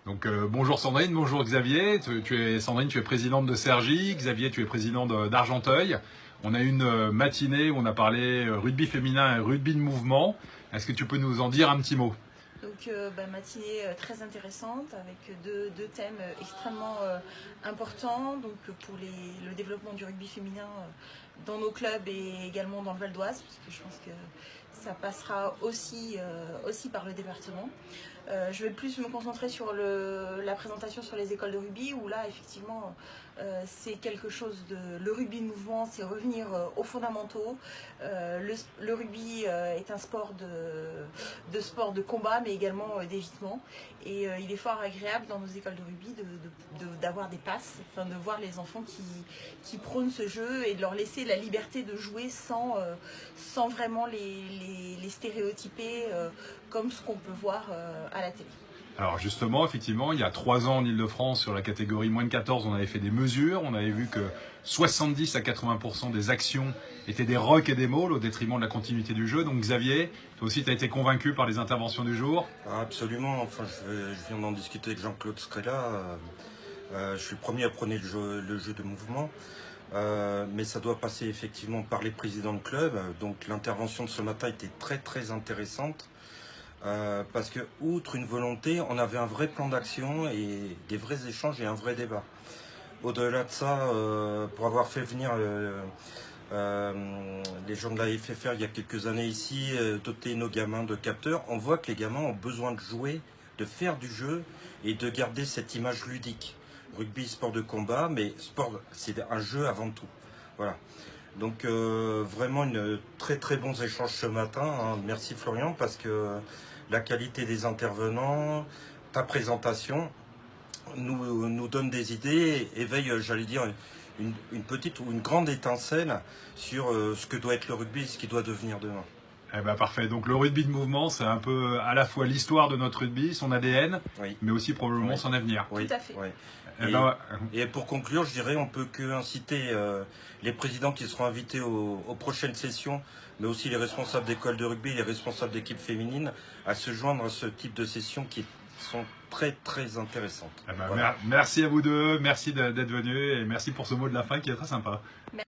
Donc bonjour Sandrine, bonjour Xavier. Sandrine, tu es présidente de Cergy. Xavier, tu es président d'Argenteuil. On a eu une matinée où on a parlé rugby féminin et rugby de mouvement. Est-ce que tu peux nous en dire un petit mot? Donc matinée très intéressante avec deux thèmes extrêmement importants donc, pour le développement du rugby féminin dans nos clubs et également dans le Val d'Oise, parce que je pense que ça passera aussi par le département. Je vais plus me concentrer sur la présentation sur les écoles de rugby, où là effectivement c'est quelque chose de... Le rugby de mouvement, c'est revenir aux fondamentaux. Le rugby est un sport de combat, mais également d'évitement. Et il est fort agréable dans nos écoles de rugby d'avoir des passes, enfin, de voir les enfants qui prônent ce jeu et de leur laisser la liberté de jouer sans vraiment les stéréotyper comme ce qu'on peut voir à la télé. Alors justement, effectivement, il y a 3 ans en Ile-de-France, sur la catégorie moins de 14, on avait fait des mesures. On avait vu que 70 à 80% des actions étaient des rocks et des mauls au détriment de la continuité du jeu. Donc Xavier, toi aussi tu as été convaincu par les interventions du jour? Absolument, enfin, je viens d'en discuter avec Jean-Claude Scrella. Je suis le premier à prôner le jeu de mouvement. Mais ça doit passer effectivement par les présidents de club. Donc l'intervention de ce matin était très très intéressante. Parce que, outre une volonté, on avait un vrai plan d'action et des vrais échanges et un vrai débat. Au-delà de ça, pour avoir fait venir les gens de la FFR il y a quelques années ici, doter nos gamins de capteurs, on voit que les gamins ont besoin de jouer, de faire du jeu et de garder cette image ludique. Rugby, sport de combat, mais sport, c'est un jeu avant tout. Voilà. Donc vraiment une très très bons échanges ce matin. Hein. Merci Florian, parce que la qualité des intervenants, ta présentation nous donne des idées, éveille, j'allais dire, une petite ou une grande étincelle sur ce que doit être le rugby et ce qu'il doit devenir demain. Eh ben parfait. Donc le rugby de mouvement, c'est un peu à la fois l'histoire de notre rugby, son ADN, Oui. mais aussi probablement Oui. son avenir. Oui. Tout à fait. Oui. Eh ben, Et pour conclure, je dirais, on peut que inciter les présidents qui seront invités aux prochaines sessions, mais aussi les responsables d'écoles de rugby, les responsables d'équipes féminines, à se joindre à ce type de sessions qui sont très très intéressantes. eh ben, Voilà. merci à vous deux, merci d'être venus et merci pour ce mot de la fin qui est très sympa.